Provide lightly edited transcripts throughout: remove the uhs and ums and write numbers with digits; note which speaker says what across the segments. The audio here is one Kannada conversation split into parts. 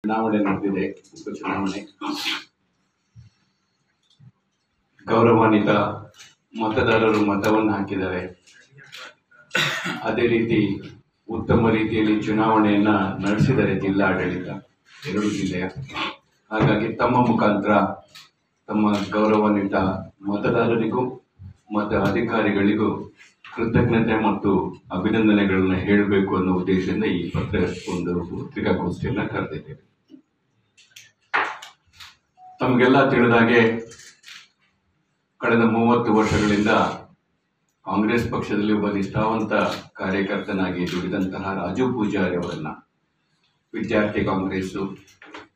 Speaker 1: ಚುನಾವಣೆ ನಡೆದಿದೆ. ಉಪಚುನಾವಣೆ ಗೌರವಾನ್ವಿತ ಮತದಾರರು ಮತವನ್ನು ಹಾಕಿದ್ದಾರೆ. ಅದೇ ರೀತಿ ಉತ್ತಮ ರೀತಿಯಲ್ಲಿ ಚುನಾವಣೆಯನ್ನ ನಡೆಸಿದರೆ ಜಿಲ್ಲಾಡಳಿತ ಎರಡು ಜಿಲ್ಲೆಯ. ಹಾಗಾಗಿ ತಮ್ಮ ಮುಖಾಂತರ ತಮ್ಮ ಗೌರವಾನ್ವಿತ ಮತದಾರರಿಗೂ ಮತ್ತು ಅಧಿಕಾರಿಗಳಿಗೂ ಕೃತಜ್ಞತೆ ಮತ್ತು ಅಭಿನಂದನೆಗಳನ್ನ ಹೇಳಬೇಕು ಅನ್ನೋ ಉದ್ದೇಶದಿಂದ ಈ ಒಂದು ಪತ್ರಿಕಾಗೋಷ್ಠಿಯನ್ನ ಕರೆದಿದ್ದೇವೆ. ತಮಗೆಲ್ಲ ತಿಳಿದಾಗೆ ಕಳೆದ 30 ವರ್ಷಗಳಿಂದ ಕಾಂಗ್ರೆಸ್ ಪಕ್ಷದಲ್ಲಿ ಒಬ್ಬ ನಿಷ್ಠಾವಂತ ಕಾರ್ಯಕರ್ತನಾಗಿ ದುಡಿದಂತಹ ರಾಜು ಪೂಜಾರಿ ಅವರನ್ನ ವಿದ್ಯಾರ್ಥಿ ಕಾಂಗ್ರೆಸ್ಸು,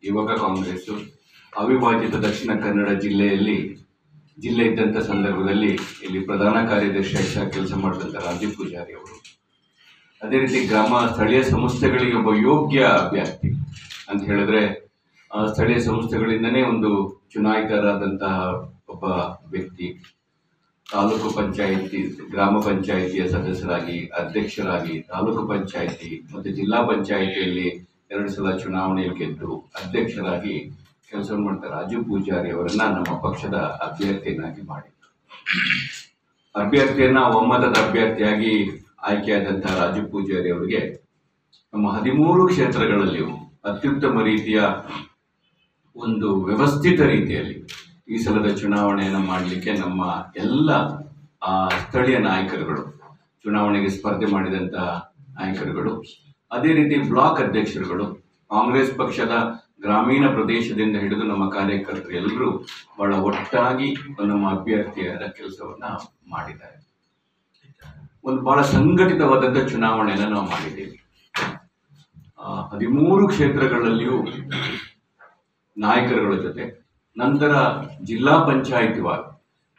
Speaker 1: ಯುವಕ ಕಾಂಗ್ರೆಸ್ಸು, ಅವಿಭಾಜಿತ ದಕ್ಷಿಣ ಕನ್ನಡ ಜಿಲ್ಲೆ ಇದ್ದಂಥ ಸಂದರ್ಭದಲ್ಲಿ ಇಲ್ಲಿ ಪ್ರಧಾನ ಕಾರ್ಯದರ್ಶಿಯಾಗಿ ಕೆಲಸ ಮಾಡಿದಂಥ ರಾಜು ಪೂಜಾರಿ ಅವರು, ಅದೇ ರೀತಿ ಸ್ಥಳೀಯ ಸಂಸ್ಥೆಗಳಿಗೆ ಒಬ್ಬ ಯೋಗ್ಯ ಅಭ್ಯರ್ಥಿ ಅಂತ ಹೇಳಿದ್ರೆ ಸ್ಥಳೀಯ ಸಂಸ್ಥೆಗಳಿಂದನೇ ಒಂದು ಚುನಾಯಿತರಾದಂತಹ ಒಬ್ಬ ವ್ಯಕ್ತಿ, ತಾಲೂಕು ಪಂಚಾಯಿತಿ ಗ್ರಾಮ ಪಂಚಾಯಿತಿಯ ಸದಸ್ಯರಾಗಿ, ಅಧ್ಯಕ್ಷರಾಗಿ, ತಾಲೂಕು ಪಂಚಾಯಿತಿ ಮತ್ತು ಜಿಲ್ಲಾ ಪಂಚಾಯಿತಿಯಲ್ಲಿ 2 ಸಲ ಚುನಾವಣೆಯಲ್ಲಿ ಗೆದ್ದು ಅಧ್ಯಕ್ಷರಾಗಿ ಕೆಲಸ ಮಾಡ್ತಾರೆ ರಾಜು ಪೂಜಾರಿ ಅವರನ್ನ ನಮ್ಮ ಪಕ್ಷದ ಅಭ್ಯರ್ಥಿಯನ್ನಾಗಿ ಮಾಡಿದ್ರು. ಅಭ್ಯರ್ಥಿಯನ್ನ ಒಮ್ಮತದ ಅಭ್ಯರ್ಥಿಯಾಗಿ ಆಯ್ಕೆಯಾದಂತಹ ರಾಜು ಪೂಜಾರಿ ಅವರಿಗೆ ನಮ್ಮ 13 ಕ್ಷೇತ್ರಗಳಲ್ಲಿಯೂ ಅತ್ಯುತ್ತಮ ರೀತಿಯ ಒಂದು ವ್ಯವಸ್ಥಿತ ರೀತಿಯಲ್ಲಿ ಈ ಸಲದ ಚುನಾವಣೆಯನ್ನು ಮಾಡಲಿಕ್ಕೆ ನಮ್ಮ ಎಲ್ಲ ಸ್ಥಳೀಯ ನಾಯಕರುಗಳು, ಚುನಾವಣೆಗೆ ಸ್ಪರ್ಧೆ ಮಾಡಿದಂತಹ ನಾಯಕರುಗಳು, ಅದೇ ರೀತಿ ಬ್ಲಾಕ್ ಅಧ್ಯಕ್ಷರುಗಳು, ಕಾಂಗ್ರೆಸ್ ಪಕ್ಷದ ಗ್ರಾಮೀಣ ಪ್ರದೇಶದಿಂದ ಹಿಡಿದು ನಮ್ಮ ಕಾರ್ಯಕರ್ತರು ಎಲ್ಲರೂ ಬಹಳ ಒಟ್ಟಾಗಿ ನಮ್ಮ ಅಭ್ಯರ್ಥಿಯರ ಕೆಲಸವನ್ನ ಮಾಡಿದ್ದಾರೆ. ಒಂದು ಬಹಳ ಸಂಘಟಿತವಾದಂಥ ಚುನಾವಣೆಯನ್ನು ನಾವು ಮಾಡಿದ್ದೇವೆ. 13 ಕ್ಷೇತ್ರಗಳಲ್ಲಿಯೂ ನಾಯಕರುಗಳ ಜೊತೆ, ನಂತರ ಜಿಲ್ಲಾ ಪಂಚಾಯಿತಿ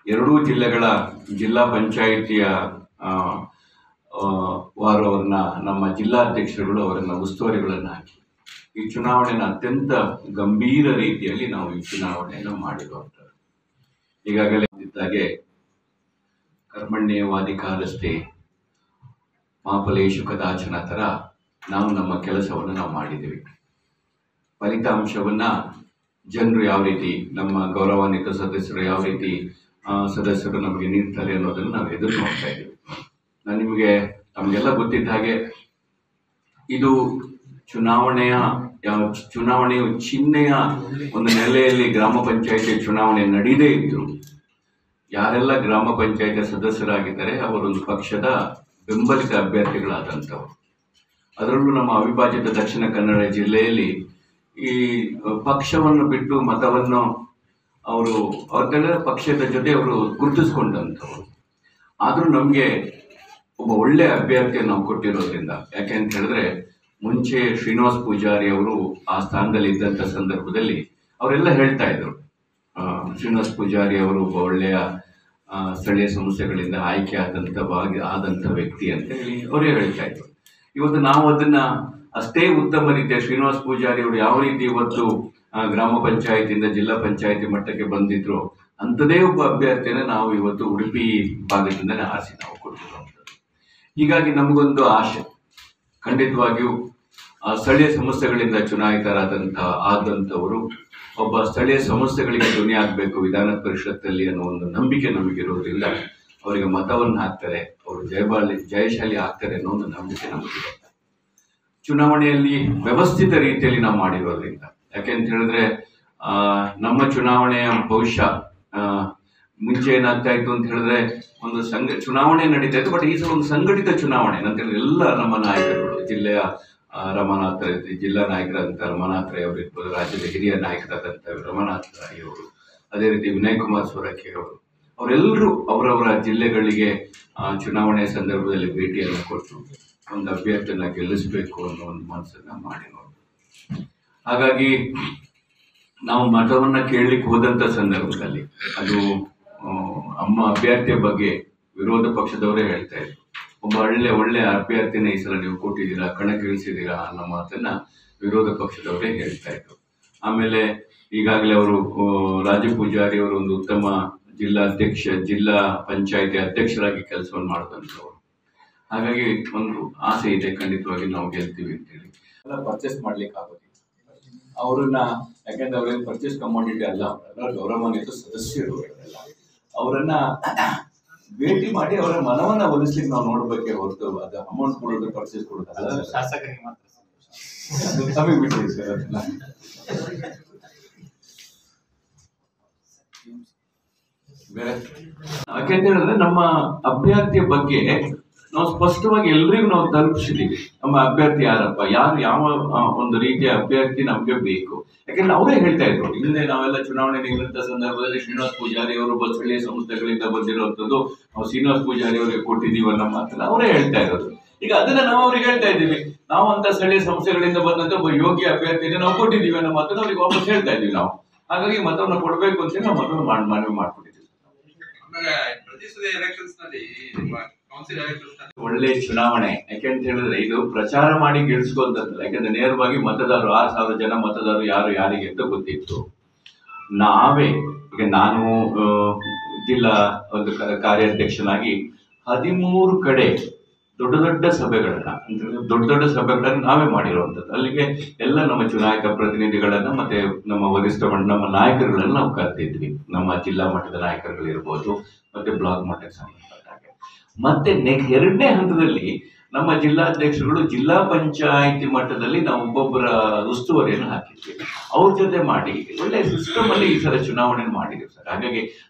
Speaker 1: ಎರಡೂ ಜಿಲ್ಲೆಗಳ ಜಿಲ್ಲಾ ಪಂಚಾಯಿತಿಯ ಅವರನ್ನ ನಮ್ಮ ಜಿಲ್ಲಾಧ್ಯಕ್ಷರುಗಳು ಅವರನ್ನ ಉಸ್ತುವಾರಿಗಳನ್ನು ಹಾಕಿ ಈ ಚುನಾವಣೆಯನ್ನು ಅತ್ಯಂತ ಗಂಭೀರ ರೀತಿಯಲ್ಲಿ ನಾವು ಈ ಚುನಾವಣೆಯನ್ನು ಮಾಡಿರುವಂಥದ್ದು. ಈಗಾಗಲೇ ಇದ್ದಾಗೆ ಕರ್ಮಣ್ಯೇವಾಧಿಕಾರಸ್ಥೆ ಮಾ ಫಲೇಷು ಕದಾಚನ ಥರ ನಾವು ನಮ್ಮ ಕೆಲಸವನ್ನು ನಾವು ಮಾಡಿದ್ದೀವಿ. ಫಲಿತಾಂಶವನ್ನ ಜನರು ಯಾವ ರೀತಿ, ನಮ್ಮ ಗೌರವಾನ್ವಿತ ಸದಸ್ಯರು ಯಾವ ರೀತಿ ಸದಸ್ಯರು ನಮಗೆ ನೀಡ್ತಾರೆ ಅನ್ನೋದನ್ನು ನಾವು ಎದುರು ನೋಡ್ತಾ ಇದ್ದೀವಿ. ನಾನು ತಮಗೆಲ್ಲ ಗೊತ್ತಿದ್ದ ಹಾಗೆ ಇದು ಚುನಾವಣೆಯು ಚಿಹ್ನೆಯ ಒಂದು ನೆಲೆಯಲ್ಲಿ ಗ್ರಾಮ ಪಂಚಾಯಿತಿ ಚುನಾವಣೆ ನಡೆಯದೇ ಇದ್ರು ಯಾರೆಲ್ಲ ಗ್ರಾಮ ಪಂಚಾಯಿತಿಯ ಸದಸ್ಯರಾಗಿದ್ದಾರೆ ಅವರೊಂದು ಪಕ್ಷದ ಬೆಂಬಲಿತ ಅಭ್ಯರ್ಥಿಗಳಾದಂಥವ್ರು. ಅದರಲ್ಲೂ ನಮ್ಮ ಅವಿಭಾಜಿತ ದಕ್ಷಿಣ ಕನ್ನಡ ಜಿಲ್ಲೆಯಲ್ಲಿ ಈ ಪಕ್ಷವನ್ನು ಬಿಟ್ಟು ಮತವನ್ನು ಅವ್ರದ್ದೆಲ್ಲ ಪಕ್ಷದ ಜೊತೆ ಅವರು ಗುರುತಿಸ್ಕೊಂಡಂಥವ್ರು. ಆದರೂ ನಮಗೆ ಒಬ್ಬ ಒಳ್ಳೆ ಅಭ್ಯರ್ಥಿಯನ್ನು ನಾವು ಕೊಟ್ಟಿರೋದ್ರಿಂದ, ಯಾಕೆ ಅಂತ ಹೇಳಿದ್ರೆ ಮುಂಚೆ ಶ್ರೀನಿವಾಸ್ ಪೂಜಾರಿ ಅವರು ಆ ಸ್ಥಾನದಲ್ಲಿ ಇದ್ದಂಥ ಸಂದರ್ಭದಲ್ಲಿ ಅವರೆಲ್ಲ ಹೇಳ್ತಾ ಇದ್ರು, ಶ್ರೀನಿವಾಸ್ ಪೂಜಾರಿ ಅವರು ಒಬ್ಬ ಒಳ್ಳೆಯ ಸ್ಥಳೀಯ ಸಂಸ್ಥೆಗಳಿಂದ ಆಯ್ಕೆ ಆದಂಥ ವ್ಯಕ್ತಿ ಅಂತ ಹೇಳಿ ಅವರೇ ಹೇಳ್ತಾ ಇದ್ರು. ಇವತ್ತು ನಾವು ಅದನ್ನ ಅಷ್ಟೇ ಉತ್ತಮ ರೀತಿಯ ಶ್ರೀನಿವಾಸ್ ಪೂಜಾರಿ ಅವರು ಯಾವ ರೀತಿ ಇವತ್ತು ಗ್ರಾಮ ಪಂಚಾಯತಿಯಿಂದ ಜಿಲ್ಲಾ ಪಂಚಾಯತಿ ಮಟ್ಟಕ್ಕೆ ಬಂದಿದ್ರು ಅಂಥದೇ ಒಬ್ಬ ಅಭ್ಯರ್ಥಿಯನ್ನು ನಾವು ಇವತ್ತು ಉಡುಪಿ ಭಾಗದಿಂದನೇ ಆರಿಸಿ ನಾವು ಕೊಟ್ಟಿರುವಂಥದ್ದು. ಹೀಗಾಗಿ ನಮಗೊಂದು ಆಶೆ, ಖಂಡಿತವಾಗಿಯೂ ಸ್ಥಳೀಯ ಸಂಸ್ಥೆಗಳಿಂದ ಆದಂಥವರು ಒಬ್ಬ ಸ್ಥಳೀಯ ಸಂಸ್ಥೆಗಳಿಗೆ ಧ್ವನಿ ಆಗಬೇಕು ವಿಧಾನ ಪರಿಷತ್ತಲ್ಲಿ ಅನ್ನೋ ಒಂದು ನಂಬಿಕೆ ನಮಗಿರೋದ್ರಿಂದ ಅವರಿಗೆ ಮತವನ್ನು ಹಾಕ್ತಾರೆ, ಅವರು ಜಯಶಾಲಿ ಆಗ್ತಾರೆ ಅನ್ನೋ ಒಂದು ನಂಬಿಕೆ ನಮಗಿದೆ. ಚುನಾವಣೆಯಲ್ಲಿ ವ್ಯವಸ್ಥಿತ ರೀತಿಯಲ್ಲಿ ನಾವು ಮಾಡಿರೋದ್ರಿಂದ, ಯಾಕೆ ಅಂತ ಹೇಳಿದ್ರೆ ನಮ್ಮ ಚುನಾವಣೆಯ ಭವಿಷ್ಯ ಮುಂಚೆ ಏನಾಗ್ತಾ ಇತ್ತು ಅಂತ ಹೇಳಿದ್ರೆ ಒಂದು ಚುನಾವಣೆ ನಡೀತಾ ಇತ್ತು, ಬಟ್ ಈ ಸಲ ಒಂದು ಸಂಘಟಿತ ಚುನಾವಣೆ ಅಂತ ಹೇಳಿದ್ರೆ ಎಲ್ಲ ನಮ್ಮ ನಾಯಕರುಗಳು, ಜಿಲ್ಲೆಯ ಜಿಲ್ಲಾ ನಾಯಕರಾದಂಥ ರಮನಾಥ್ ರೈ ಅವರು ಇರ್ಬೋದು, ರಾಜ್ಯದ ಹಿರಿಯ ನಾಯಕರಾದಂಥ ರಮನಾಥ್ ರೈ ಅವರು, ಅದೇ ರೀತಿ ವಿನಯ್ ಕುಮಾರ್ ಸೊರಕೆ ಅವರು, ಅವರೆಲ್ಲರೂ ಅವರವರ ಜಿಲ್ಲೆಗಳಿಗೆ ಚುನಾವಣೆ ಸಂದರ್ಭದಲ್ಲಿ ಭೇಟಿಯನ್ನು ಕೊಟ್ಟು ಒಂದು ಅಭ್ಯರ್ಥಿಯನ್ನ ಗೆಲ್ಲಿಸಬೇಕು ಅನ್ನೋ ಒಂದು ಮನಸ್ಸನ್ನ ಮಾಡಿ ನೋಡಿ. ಹಾಗಾಗಿ ನಾವು ಮತವನ್ನ ಕೇಳಲಿಕ್ಕೆ ಹೋದಂಥ ಸಂದರ್ಭದಲ್ಲಿ ಅದು ಅಭ್ಯರ್ಥಿಯ ಬಗ್ಗೆ ವಿರೋಧ ಪಕ್ಷದವರೇ ಹೇಳ್ತಾ ಇದ್ರು, ಒಬ್ಬ ಒಳ್ಳೆ ಅಭ್ಯರ್ಥಿನ ಈ ಸಲ ನೀವು ಕೊಟ್ಟಿದ್ದೀರಾ, ಕಣಕ್ಕಿಳಿಸಿದ್ದೀರಾ ಅನ್ನೋ ಮಾತನ್ನ ವಿರೋಧ ಪಕ್ಷದವರೇ ಹೇಳ್ತಾ ಇದ್ರು. ಆಮೇಲೆ ಈಗಾಗಲೇ ಅವರು ರಾಜು ಪೂಜಾರಿ ಅವರು ಒಂದು ಉತ್ತಮ ಜಿಲ್ಲಾ ಪಂಚಾಯಿತಿ ಅಧ್ಯಕ್ಷರಾಗಿ ಕೆಲಸವನ್ನು ಮಾಡಿದಂಥವ್ರು. ಹಾಗಾಗಿ ಒಂದು ಆಸೆ ಇದೆ, ಖಂಡಿತವಾಗಿ ನಾವು ಗೆಲ್ತೀವಿ ಅಂತೇಳಿ. ಪರ್ಚೇಸ್ ಮಾಡ್ಲಿಕ್ಕೆ ಆಗೋದಿಲ್ಲ, ಅವರನ್ನ, ಯಾಕಂದ್ರೆ ಅವ್ರೇನು ಪರ್ಚೇಸ್ ಕಮಾಡಿಟಿ ಅಲ್ಲ, ಗೌರವಾನ್ವಿತ ಸದಸ್ಯರು ಅವರೆಲ್ಲ. ಅವರನ್ನ ಭೇಟಿ ಮಾಡಿ ಅವರ ಮನವನ್ನ ಒಲಿಸ್ಲಿಕ್ಕೆ ನಾವು ನೋಡ್ಬೇಕೆ ಹೊರತು ಅದು ಅಮೌಂಟ್ ಕೊಡೋದು, ಪರ್ಚೇಸ್ ಕೊಡೋದು
Speaker 2: ಶಾಸಕರಿಗೆ ಮಾತ್ರ
Speaker 1: ತಮಗೆ ಬಿಟ್ಟಿದೆ ಸರ್. ಅದನ್ನ ಬೇರೆ ಯಾಕೆಂತ ಹೇಳಿದ್ರೆ ನಮ್ಮ ಅಭ್ಯರ್ಥಿಯ ಬಗ್ಗೆ ನಾವು ಸ್ಪಷ್ಟವಾಗಿ ಎಲ್ರಿಗೂ ನಾವು ತಲುಪಿಸಿದೀವಿ. ನಮ್ಮ ಅಭ್ಯರ್ಥಿ ಯಾರಪ್ಪ, ಯಾವ ಒಂದು ರೀತಿಯ ಅಭ್ಯರ್ಥಿ ನಮ್ಗೆ ಬೇಕು. ಯಾಕಂದ್ರೆ ಅವರೇ ಹೇಳ್ತಾ ಇದ್ರು, ಹಿಂದೆ ನಾವೆಲ್ಲ ಚುನಾವಣೆ ನಿಲ್ಲಂತ ಸಂದರ್ಭದಲ್ಲಿ ಶ್ರೀನಿವಾಸ ಪೂಜಾರಿ ಅವರು ಸ್ಥಳೀಯ ಸಂಸ್ಥೆಗಳಿಂದ ಬಂದಿರುವಂತದ್ದು ನಾವು ಶ್ರೀನಿವಾಸ ಪೂಜಾರಿ ಅವರಿಗೆ ಕೊಟ್ಟಿದ್ದೀವಿ ಅನ್ನೋ ಮಾತನ್ನ ಅವರೇ ಹೇಳ್ತಾ ಇರೋದು. ಈಗ ಅದನ್ನ ನಾವು ಅವ್ರಿಗೆ ಹೇಳ್ತಾ ಇದ್ದೀವಿ, ನಾವು ಅಂತ ಸ್ಥಳೀಯ ಸಂಸ್ಥೆಗಳಿಂದ ಬಂದಂತ ಒಬ್ಬ ಯೋಗ್ಯ ಅಭ್ಯರ್ಥಿನ ನಾವು ಕೊಟ್ಟಿದ್ದೀವಿ ಅನ್ನೋ ಮಾತನ್ನ ಅವ್ರಿಗೆ ವಾಪಸ್ ಹೇಳ್ತಾ ಇದ್ದೀವಿ ನಾವು. ಹಾಗಾಗಿ ಮತವನ್ನ ಕೊಡ್ಬೇಕು ಅಂತ ನಾವು ಮತವನ್ನು ಮನವಿ ಮಾಡ್ಕೊಂಡಿದ್ದೀವಿ. ಒಳ್ಳೆ ಚುನಾವಣೆ ಯಾಕೆಂತ ಹೇಳಿದ್ರೆ ಇದು ಪ್ರಚಾರ ಮಾಡಿ ಗೆಲ್ಸ್ಕೊಂತಲ್ಲ. ಯಾಕಂದ್ರೆ ನೇರವಾಗಿ ಮತದಾರರು 6,000 ಜನ ಮತದಾರರು ಯಾರು ಯಾರಿಗೆ ಅಂತ ಗೊತ್ತಿತ್ತು. ನಾವೇ ಈಗ ನಾನು ಜಿಲ್ಲಾ ಒಂದು ಕಾರ್ಯಾಧ್ಯಕ್ಷನಾಗಿ 13 ಕಡೆ ದೊಡ್ಡ ಸಭೆಗಳನ್ನ ನಾವೇ ಮಾಡಿರುವಂಥದ್ದು. ಅಲ್ಲಿಗೆ ಎಲ್ಲ ನಮ್ಮ ಚುನಾಯಿತ ಪ್ರತಿನಿಧಿಗಳನ್ನ ಮತ್ತೆ ನಮ್ಮ ವರಿಷ್ಠ ನಮ್ಮ ನಾಯಕರುಗಳನ್ನ ನಾವು ಕರೆದಿದ್ವಿ. ನಮ್ಮ ಜಿಲ್ಲಾ ಮಟ್ಟದ ನಾಯಕರುಗಳಿರ್ಬೋದು, ಮತ್ತೆ ಬ್ಲಾಕ್ ಮಟ್ಟಕ್ಕೆ ಸಂಬಂಧಪಟ್ಟ ಹಾಗೆ. ಮತ್ತೆ ಎರಡನೇ ಹಂತದಲ್ಲಿ ನಮ್ಮ ಜಿಲ್ಲಾಧ್ಯಕ್ಷರುಗಳು ಜಿಲ್ಲಾ ಪಂಚಾಯಿತಿ ಮಟ್ಟದಲ್ಲಿ ನಾವು ಒಬ್ಬೊಬ್ಬರ ಉಸ್ತುವಾರಿಯನ್ನು ಹಾಕಿದ್ವಿ. ಅವ್ರ ಜೊತೆ ಮಾಡಿ ಒಳ್ಳೆ ಸಿಸ್ಟಮ್ ಅಲ್ಲಿ ಈ ಸಲ ಚುನಾವಣೆ ಮಾಡಿದ್ವಿ ಸರ್. ಹಾಗಾಗಿ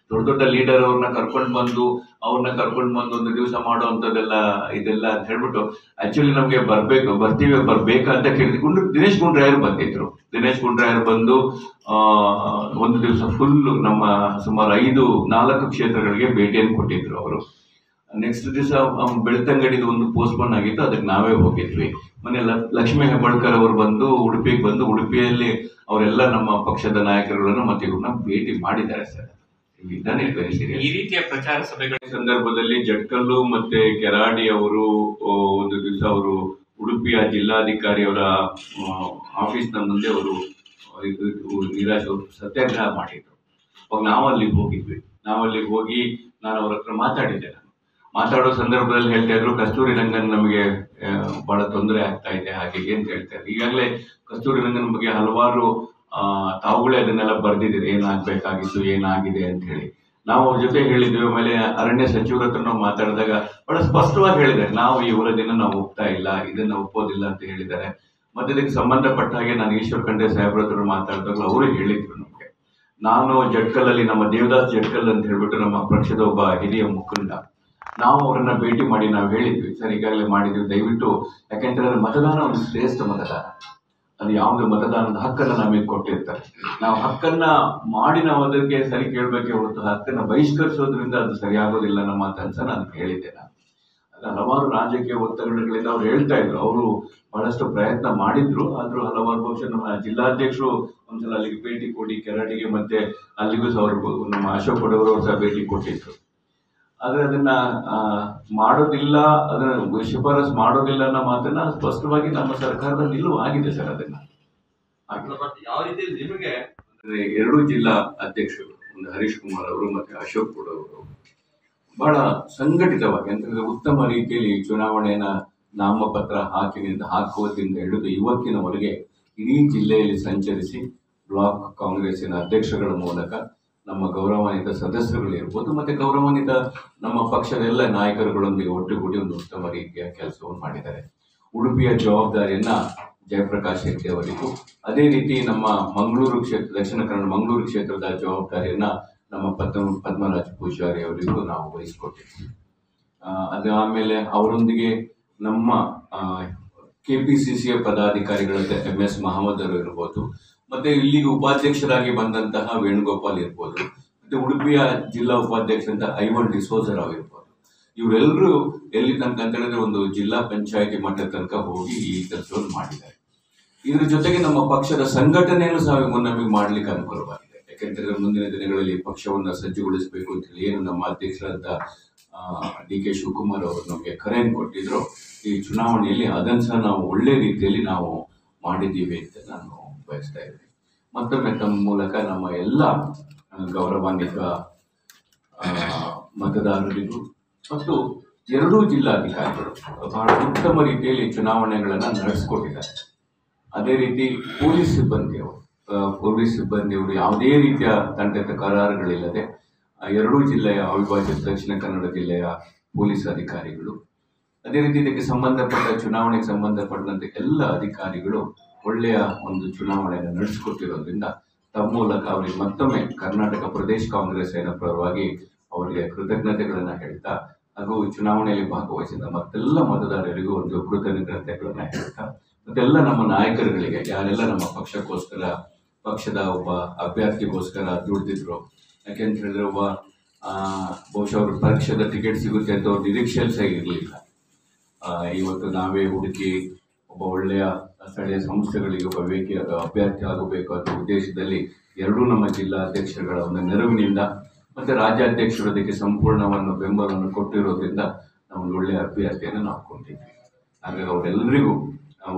Speaker 1: ದೊಡ್ಡ ಲೀಡರ್ ಅವ್ರನ್ನ ಕರ್ಕೊಂಡು ಬಂದು ಒಂದು ದಿವಸ ಮಾಡುವಂಥದ್ದೆಲ್ಲ ಇದೆಲ್ಲ ಅಂತ ಹೇಳ್ಬಿಟ್ಟು ಆಕ್ಚುಲಿ ನಮ್ಗೆ ಬರ್ಬೇಕಾ ಅಂತ ಕೇಳಿದ್ರು. ದಿನೇಶ್ ಗುಂಡ್ರಾಯರು ಬಂದಿದ್ರು. ದಿನೇಶ್ ಗುಂಡ್ರಾಯರು ಬಂದು ಒಂದು ದಿವಸ ಫುಲ್ ನಮ್ಮ ಸುಮಾರು 4 ಕ್ಷೇತ್ರಗಳಿಗೆ ಭೇಟಿಯನ್ನು ಕೊಟ್ಟಿದ್ರು ಅವರು. ನೆಕ್ಸ್ಟ್ ದಿವಸ ಬೆಳ್ತಂಗಡಿದು ಒಂದು ಪೋಸ್ಟ್ಪೋನ್ ಆಗಿತ್ತು, ಅದಕ್ಕೆ ನಾವೇ ಹೋಗಿದ್ವಿ. ಮೊನ್ನೆ ಲಕ್ಷ್ಮೀ ಹೆಬ್ಬಾಳ್ಕರ್ ಅವರು ಬಂದು ಉಡುಪಿಗೆ ಬಂದು ಉಡುಪಿಯಲ್ಲಿ ಅವರೆಲ್ಲ ನಮ್ಮ ಪಕ್ಷದ ನಾಯಕರುಗಳನ್ನು ಮತ್ತೆ ಇವ್ರನ್ನ ಭೇಟಿ ಮಾಡಿದ್ದಾರೆ ಸರ್.
Speaker 2: ಈ ರೀತಿಯ ಪ್ರಚಾರ ಸಭೆಗಳ
Speaker 1: ಸಂದರ್ಭದಲ್ಲಿ ಜಟ್ಕಲ್ಲು ಮತ್ತೆ ಕೆರಾಡಿ ಅವರು ಒಂದು ದಿವಸ ಅವರು ಉಡುಪಿಯ ಜಿಲ್ಲಾಧಿಕಾರಿ ಅವರ ಆಫೀಸ್ನ ಮುಂದೆ ಅವರು ಸತ್ಯಾಗ್ರಹ ಮಾಡಿದ್ರು. ಅವಾಗ ನಾವು ಅಲ್ಲಿಗೆ ಹೋಗಿ ನಾನು ಅವ್ರ ಹತ್ರ ಮಾತಾಡೋ ಸಂದರ್ಭದಲ್ಲಿ ಹೇಳ್ತಾ ಇದ್ರು, ಕಸ್ತೂರಿ ರಂಗನ್ ನಮಗೆ ಬಹಳ ತೊಂದರೆ ಆಗ್ತಾ ಇದೆ ಹಾಗೆ ಅಂತ ಹೇಳ್ತಾ ಇದ್ರು. ಈಗಾಗಲೇ ಕಸ್ತೂರಿ ರಂಗನ್ ಬಗ್ಗೆ ಹಲವಾರು ತಾವುಗಳೇ ಅದನ್ನೆಲ್ಲ ಬರ್ದಿದ್ದೀರಿ, ಏನಾಗಬೇಕಾಗಿತ್ತು ಏನಾಗಿದೆ ಅಂತ ಹೇಳಿ. ನಾವು ಅವ್ರ ಜೊತೆ ಹೇಳಿದ್ವಿ. ಆಮೇಲೆ ಅರಣ್ಯ ಸಚಿವರ ಹತ್ರ ನಾವು ಮಾತಾಡಿದಾಗ ಬಹಳ ಸ್ಪಷ್ಟವಾಗಿ ಹೇಳಿದ್ದಾರೆ, ನಾವು ಈ ವರದಿನ ನಾವು ಒಪ್ತಾ ಇಲ್ಲ, ಇದನ್ನ ಒಪ್ಪೋದಿಲ್ಲ ಅಂತ ಹೇಳಿದ್ದಾರೆ. ಮತ್ತೆ ಇದಕ್ಕೆ ಸಂಬಂಧಪಟ್ಟ ಹಾಗೆ ನಾನು ಈಶ್ವರ್ ಖಂಡ್ರೆ ಸಾಹೇಬ್ರ ಹತ್ರ ಮಾತಾಡಿದಾಗ ಅವರು ಹೇಳಿದ್ರು ನಮ್ಗೆ. ನಾನು ಜಟ್ಕಲಲ್ಲಿ ನಮ್ಮ ದೇವದಾಸ್ ಜಟ್ಕಲ್ ಅಂತ ಹೇಳ್ಬಿಟ್ಟು ನಮ್ಮ ಪಕ್ಷದ ಒಬ್ಬ ಹಿರಿಯ ಮುಖಂಡ, ನಾವು ಅವರನ್ನ ಭೇಟಿ ಮಾಡಿ ನಾವು ಹೇಳಿದ್ವಿ, ಸರ್ ಈಗಾಗಲೇ ಮಾಡಿದ್ವಿ, ದಯವಿಟ್ಟು ಯಾಕೆಂದ್ರೆ ಮತದಾನ ಒಂದು ಶ್ರೇಷ್ಠ ಮತದಾನ, ಅದು ಯಾವುದೇ ಮತದಾನದ ಹಕ್ಕನ್ನು ನಮಗೆ ಕೊಟ್ಟಿರ್ತಾರೆ. ನಾವು ಹಕ್ಕನ್ನ ಮಾಡಿ ನಾವು ಅದಕ್ಕೆ ಸರಿ ಕೇಳಬೇಕೆ ಹೊರತು ಹಕ್ಕನ್ನ ಬಹಿಷ್ಕರಿಸೋದ್ರಿಂದ ಅದು ಸರಿಯಾಗೋದಿಲ್ಲ ನಮ್ಮ ಮಾತನ್ಸ ನಾನು ಹೇಳಿದ್ದೆ. ಅದು ಹಲವಾರು ರಾಜಕೀಯ ಒತ್ತಡಗಳಿಂದ ಅವ್ರು ಹೇಳ್ತಾ ಇದ್ರು, ಅವರು ಬಹಳಷ್ಟು ಪ್ರಯತ್ನ ಮಾಡಿದ್ರು. ಆದ್ರೂ ಹಲವಾರು ಬಹುಶಃ ನಮ್ಮ ಜಿಲ್ಲಾಧ್ಯಕ್ಷರು ಒಂದ್ಸಲ ಅಲ್ಲಿಗೆ ಭೇಟಿ ಕೊಡಿ, ಕೆರಾಡಿಗೆ ಮತ್ತೆ ಅಲ್ಲಿಗೂ ಸಹ ಅವ್ರಿಗೂ ನಮ್ಮ ಅಶೋಕ್ ಕೊಡವರು ಸಹ ಭೇಟಿ ಕೊಟ್ಟಿದ್ರು. ಆದ್ರೆ ಅದನ್ನ ಮಾಡೋದಿಲ್ಲ, ಅದನ್ನ ಶಿಫಾರಸ್ ಮಾಡೋದಿಲ್ಲ ಅನ್ನೋ ಮಾತನ್ನ ಸ್ಪಷ್ಟವಾಗಿ ನಮ್ಮ ಸರ್ಕಾರದ ನಿಲುವು ಆಗಿದೆ ಸರ್. ಅದನ್ನ ಯಾವ ರೀತಿ ನಿಮಗೆ 2 ಜಿಲ್ಲಾ ಅಧ್ಯಕ್ಷರು, ಒಂದು ಹರೀಶ್ ಕುಮಾರ್ ಅವರು ಮತ್ತೆ ಅಶೋಕ್ ಕೊಡವರು ಬಹಳ ಸಂಘಟಿತವಾಗಿ ಅಂತಂದ್ರೆ ಉತ್ತಮ ರೀತಿಯಲ್ಲಿ ಚುನಾವಣೆಯನ್ನ ನಾಮಪತ್ರ ಹಾಕುವುದರಿಂದ ಹಿಡಿದು ಇವತ್ತಿನವರೆಗೆ ಇಡೀ ಜಿಲ್ಲೆಯಲ್ಲಿ ಸಂಚರಿಸಿ ಬ್ಲಾಕ್ ಕಾಂಗ್ರೆಸ್ಸಿನ ಅಧ್ಯಕ್ಷಗಳ ಮೂಲಕ ನಮ್ಮ ಗೌರವಾನ್ವಿತ ಸದಸ್ಯರುಗಳಿರ್ಬೋದು ಮತ್ತೆ ಗೌರವಾನ್ವಿತ ನಮ್ಮ ಪಕ್ಷದ ಎಲ್ಲ ನಾಯಕರುಗಳೊಂದಿಗೆ ಒಟ್ಟುಗೂಡಿ ಒಂದು ಉತ್ತಮ ರೀತಿಯ ಕೆಲಸವನ್ನು ಮಾಡಿದ್ದಾರೆ. ಉಡುಪಿಯ ಜವಾಬ್ದಾರಿಯನ್ನ ಜಯಪ್ರಕಾಶ್ ಹೆಗ್ಡೆ ಅವರಿಗೂ, ಅದೇ ರೀತಿ ನಮ್ಮ ಮಂಗಳೂರು ಕ್ಷೇತ್ರ, ದಕ್ಷಿಣ ಕನ್ನಡ ಮಂಗಳೂರು ಕ್ಷೇತ್ರದ ಜವಾಬ್ದಾರಿಯನ್ನ ನಮ್ಮ ಪದ್ಮರಾಜ ಪೂಜಾರಿ ಅವರಿಗೂ ನಾವು ವಹಿಸಿಕೊಟ್ಟಿದ್ವಿ. ಅದಾದ್ಮೇಲೆ ಅವರೊಂದಿಗೆ ನಮ್ಮ KPCCಯ ಪದಾಧಿಕಾರಿಗಳಾದ MS ಮಹಮ್ಮದ್ ಅವರು ಇರ್ಬೋದು, ಮತ್ತೆ ಇಲ್ಲಿಗೆ ಉಪಾಧ್ಯಕ್ಷರಾಗಿ ಬಂದಂತಹ ವೇಣುಗೋಪಾಲ್ ಇರ್ಬೋದು, ಮತ್ತೆ ಉಡುಪಿಯ ಜಿಲ್ಲಾ ಉಪಾಧ್ಯಕ್ಷ ಅಂತ ಐವನ್ ಡಿಸೋಜರ್ ಇರ್ಬೋದು. ಇವರೆಲ್ಲರೂ ಎಲ್ಲಿ ತನಕ ಅಂತ ಹೇಳಿದ್ರೆ ಒಂದು ಜಿಲ್ಲಾ ಪಂಚಾಯತಿ ಮಟ್ಟದ ತನಕ ಹೋಗಿ ಈ ಕೆಲಸವನ್ನು ಮಾಡಿದ್ದಾರೆ. ಇದ್ರ ಜೊತೆಗೆ ನಮ್ಮ ಪಕ್ಷದ ಸಂಘಟನೆಯನ್ನು ಸಹ ನಮಗೆ ಮಾಡ್ಲಿಕ್ಕೆ ಅನುಕೂಲವಾಗಿದೆ. ಯಾಕೆಂತಂದ್ರೆ ಮುಂದಿನ ದಿನಗಳಲ್ಲಿ ಪಕ್ಷವನ್ನ ಸಜ್ಜುಗೊಳಿಸಬೇಕು ಅಂತ ಹೇಳಿ ಏನು ನಮ್ಮ ಅಧ್ಯಕ್ಷರಾದ DK ಶಿವಕುಮಾರ್ ಅವರು ನಮಗೆ ಕರೆಯನ್ನು ಕೊಟ್ಟಿದ್ರು, ಈ ಚುನಾವಣೆಯಲ್ಲಿ ಅದನ್ನು ಸಹ ನಾವು ಒಳ್ಳೆ ರೀತಿಯಲ್ಲಿ ನಾವು ಮಾಡಿದ್ದೀವಿ ಅಂತ ನಾನು ಬಯಸ್ತಾ ಇದ್ದೀನಿ. ಮತ್ತೊಮ್ಮೆ ತಮ್ಮ ಮೂಲಕ ನಮ್ಮ ಎಲ್ಲ ಗೌರವಾನ್ವಿತ ಮತದಾರರಿಗೂ ಮತ್ತು 2 ಜಿಲ್ಲಾಧಿಕಾರಿಗಳು ಬಹಳ ಉತ್ತಮ ರೀತಿಯಲ್ಲಿ ಚುನಾವಣೆಗಳನ್ನು ನಡೆಸಿಕೊಟ್ಟಿದ್ದಾರೆ. ಅದೇ ರೀತಿ ಪೊಲೀಸ್ ಸಿಬ್ಬಂದಿಯವರು ಯಾವುದೇ ರೀತಿಯ ತಂಟೆ ತಕರಾರುಗಳಿಲ್ಲದೆ ಎರಡೂ ಜಿಲ್ಲೆಯ ಅವಿಭಾಜ್ಯ ದಕ್ಷಿಣ ಕನ್ನಡ ಜಿಲ್ಲೆಯ ಪೊಲೀಸ್ ಅಧಿಕಾರಿಗಳು, ಅದೇ ರೀತಿ ಇದಕ್ಕೆ ಸಂಬಂಧಪಟ್ಟ ಚುನಾವಣೆಗೆ ಸಂಬಂಧಪಟ್ಟಂತೆ ಎಲ್ಲ ಅಧಿಕಾರಿಗಳು ಒಳ್ಳೆಯ ಒಂದು ಚುನಾವಣೆಯನ್ನು ನಡೆಸಿಕೊಟ್ಟಿರೋದ್ರಿಂದ ತಮ್ಮ ಮೂಲಕ ಅವರಿಗೆ ಮತ್ತೊಮ್ಮೆ ಕರ್ನಾಟಕ ಪ್ರದೇಶ ಕಾಂಗ್ರೆಸ್ಸಿನ ಪರವಾಗಿ ಅವರಿಗೆ ಕೃತಜ್ಞತೆಗಳನ್ನು ಹೇಳ್ತಾ ಹಾಗೂ ಚುನಾವಣೆಯಲ್ಲಿ ಭಾಗವಹಿಸಿದ ಮತ್ತೆಲ್ಲ ಮತದಾರರಿಗೂ ಒಂದು ಕೃತಜ್ಞತೆಗಳನ್ನು ಹೇಳ್ತಾ ಮತ್ತೆಲ್ಲ ನಮ್ಮ ನಾಯಕರುಗಳಿಗೆ ಯಾರೆಲ್ಲ ನಮ್ಮ ಪಕ್ಷಕ್ಕೋಸ್ಕರ ಪಕ್ಷದ ಒಬ್ಬ ಅಭ್ಯರ್ಥಿಗೋಸ್ಕರ ದುಡಿದಿದ್ರು, ಯಾಕೆಂತ ಹೇಳಿದ್ರೆ ಬಹುಶಃ ಅವ್ರ ಪಕ್ಷದ ಟಿಕೆಟ್ ಸಿಗುತ್ತೆ ಅಂತ ಅವ್ರ ನಿರೀಕ್ಷೆಯಲ್ಲಿ ಸಹ ಇರಲಿಲ್ಲ. ಇವತ್ತು ನಾವೇ ಹುಡುಕಿ ಒಬ್ಬ ಒಳ್ಳೆಯ ಸ್ಥಳೀಯ ಸಂಸ್ಥೆಗಳಿಗೆ ಒಬ್ಬ ಅಭ್ಯರ್ಥಿ ಆಗಬೇಕು ಅನ್ನೋ ಉದ್ದೇಶದಲ್ಲಿ ಎರಡೂ ನಮ್ಮ ಜಿಲ್ಲಾ ಅಧ್ಯಕ್ಷರುಗಳ ಒಂದು ನೆರವಿನಿಂದ ಮತ್ತು ರಾಜ್ಯಾಧ್ಯಕ್ಷರು ಅದಕ್ಕೆ ಸಂಪೂರ್ಣವನ್ನು ಬೆಂಬಲವನ್ನು ಕೊಟ್ಟಿರೋದ್ರಿಂದ ನಾವು ಒಂದು ಒಳ್ಳೆಯ ಅಭ್ಯರ್ಥಿಯನ್ನು ನಾವು ಕೊಂಡಿದ್ವಿ. ಹಾಗಾಗಿ ಅವರೆಲ್ಲರಿಗೂ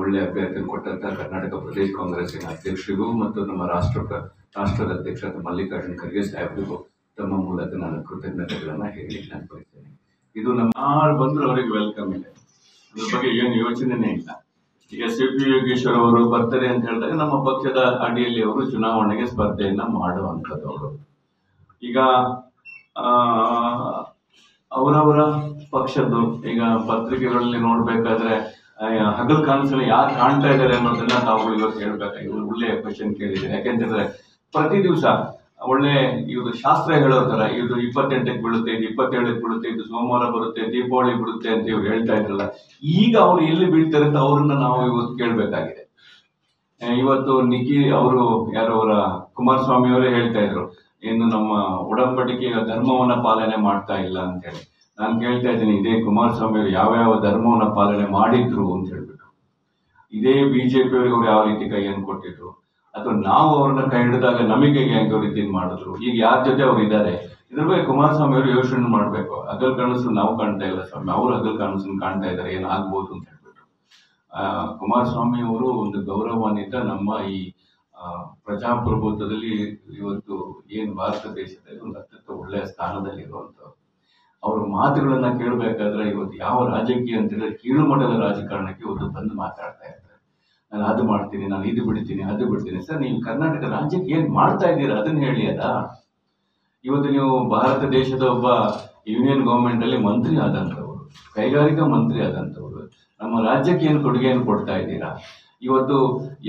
Speaker 1: ಒಳ್ಳೆಯ ಅಭ್ಯರ್ಥಿಯನ್ನು ಕೊಟ್ಟಂಥ ಕರ್ನಾಟಕ ಪ್ರದೇಶ ಕಾಂಗ್ರೆಸ್ಸಿನ ಅಧ್ಯಕ್ಷರಿಗೂ ಮತ್ತು ನಮ್ಮ ರಾಷ್ಟ್ರದ ಅಧ್ಯಕ್ಷರಾದ ಮಲ್ಲಿಕಾರ್ಜುನ ಖರ್ಗೆ ಸಾಹೇಬರಿಗೂ ತಮ್ಮ ಮೂಲಕ ನಾನು ಕೃತಜ್ಞತೆಗಳನ್ನು ಹೇಳಲಿಕ್ಕೆ ನಾನು ಬಯಸ್ತೇನೆ. ಇದು ನಮ್ಮ ಯಾರು ಬಂದರೂ ಅವರಿಗೆ ವೆಲ್ಕಮ್ ಇದೆ, ಅದ್ರ ಬಗ್ಗೆ ಏನು ಯೋಚನೆನೇ ಇಲ್ಲ. ಈಗ ಸಿ.ಪಿ. ಯೋಗೇಶ್ವರ್ ಅವರು ಬರ್ತಾರೆ ಅಂತ ಹೇಳಿದಾಗ ನಮ್ಮ ಪಕ್ಷದ ಅಡಿಯಲ್ಲಿ ಅವರು ಚುನಾವಣೆಗೆ ಸ್ಪರ್ಧೆಯನ್ನ ಮಾಡುವಂಥದ್ದವರು. ಈಗ ಅವರವರ ಪಕ್ಷದ್ದು ಈಗ ಪತ್ರಿಕೆಗಳಲ್ಲಿ ನೋಡ್ಬೇಕಾದ್ರೆ ಹಗಲ್ ಕನಸಲ್ಲಿ ಯಾರು ಕಾಣ್ತಾ ಇದ್ದಾರೆ ಅನ್ನೋದನ್ನ ತಾವು ಇವತ್ತು ಹೇಳ್ಬೇಕಾಗಿ ಒಳ್ಳೆಯ ಕ್ವಶನ್ ಕೇಳಿದೆ. ಯಾಕೆಂತಂದ್ರೆ ಪ್ರತಿ ದಿವಸ ಒಳ್ಳೆ ಇದು ಶಾಸ್ತ್ರ ಹೇಳೋ ತರ ಇದು 28ಕ್ಕೆ ಬೀಳುತ್ತೆ, ಇದು 27ಕ್ಕೆ ಬೀಳುತ್ತೆ, ಇದು ಸೋಮವಾರ ಬರುತ್ತೆ, ದೀಪಾವಳಿ ಬಿಡುತ್ತೆ ಅಂತ ಇವ್ರು ಹೇಳ್ತಾ ಇದ್ರಲ್ಲ, ಈಗ ಅವ್ರು ಎಲ್ಲಿ ಬೀಳ್ತಾರೆ ಅಂತ ಅವ್ರನ್ನ ನಾವು ಇವತ್ತು ಕೇಳ್ಬೇಕಾಗಿದೆ. ಇವತ್ತು ಅವರು ಯಾರವರ ಕುಮಾರಸ್ವಾಮಿ ಅವರೇ ಹೇಳ್ತಾ ಇದ್ರು, ಇನ್ನು ನಮ್ಮ ಒಡಂಬಡಿಕೆಯ ಧರ್ಮವನ್ನ ಪಾಲನೆ ಮಾಡ್ತಾ ಇಲ್ಲ ಅಂತ ಹೇಳಿ. ನಾನು ಕೇಳ್ತಾ ಇದ್ದೀನಿ, ಇದೇ ಕುಮಾರಸ್ವಾಮಿ ಅವರು ಯಾವ ಧರ್ಮವನ್ನ ಪಾಲನೆ ಮಾಡಿದ್ರು ಅಂತ ಹೇಳ್ಬಿಟ್ಟು, ಇದೇ ಬಿಜೆಪಿ ಅವರಿಗೆ ಅವ್ರು ಯಾವ ರೀತಿ ಕೈಯನ್ನು ಕೊಟ್ಟಿದ್ರು, ಅಥವಾ ನಾವು ಅವ್ರನ್ನ ಕೈ ಹಿಡಿದಾಗ ನಮಗೆ ಯಾವ ರೀತಿ ಮಾಡಿದ್ರು, ಈಗ ಯಾರ ಜೊತೆ ಅವ್ರು ಇದ್ದಾರೆ, ಇದ್ರ ಬಗ್ಗೆ ಕುಮಾರಸ್ವಾಮಿ ಅವರು ಯೋಚನೆ ಮಾಡ್ಬೇಕು. ಹಗಲ್ ಕನಸು ನಾವು ಕಾಣ್ತಾ ಇಲ್ಲ ಸ್ವಾಮಿ, ಅವ್ರು ಹಗಲ್ ಕನಸನ್ನು ಕಾಣ್ತಾ ಇದ್ದಾರೆ, ಏನಾಗ್ಬೋದು ಅಂತ ಹೇಳ್ಬಿಟ್ಟು. ಕುಮಾರಸ್ವಾಮಿ ಅವರು ಒಂದು ಗೌರವಾನ್ವಿತ ನಮ್ಮ ಈ ಪ್ರಜಾಪ್ರಭುತ್ವದಲ್ಲಿ ಇವತ್ತು ಏನು ಭಾರತ ದೇಶದಲ್ಲಿ ಒಂದು ಅತ್ಯಂತ ಒಳ್ಳೆಯ ಸ್ಥಾನದಲ್ಲಿ ಇರುವಂಥವ್ರು. ಅವ್ರ ಮಾತುಗಳನ್ನ ಕೇಳಬೇಕಾದ್ರೆ ಇವತ್ತು ಯಾವ ರಾಜಕೀಯ ಅಂತ ಹೇಳಿದ್ರೆ ಕೀಳು ಮಟ್ಟದ ರಾಜಕಾರಣಕ್ಕೆ ಇವತ್ತು ಬಂದು ಮಾತಾಡ್ತಾ ಇದ್ದಾರೆ. ನಾನು ಅದು ಮಾಡ್ತೀನಿ, ನಾನು ಇದು ಬಿಡ್ತೀನಿ, ಅದು ಬಿಡ್ತೀನಿ. ಸರ್, ನೀವು ಕರ್ನಾಟಕ ರಾಜ್ಯಕ್ಕೆ ಏನ್ ಮಾಡ್ತಾ ಇದ್ದೀರಾ ಅದನ್ನ ಹೇಳಿ. ಇವತ್ತು ನೀವು ಭಾರತ ದೇಶದ ಒಬ್ಬ ಯೂನಿಯನ್ ಗವರ್ಮೆಂಟ್ ಅಲ್ಲಿ ಮಂತ್ರಿ ಆದಂಥವ್ರು, ಕೈಗಾರಿಕಾ ಮಂತ್ರಿ ಆದಂಥವ್ರು, ನಮ್ಮ ರಾಜ್ಯಕ್ಕೆ ಏನು ಕೊಡುಗೆಯನ್ನು ಕೊಡ್ತಾ ಇದ್ದೀರಾ? ಇವತ್ತು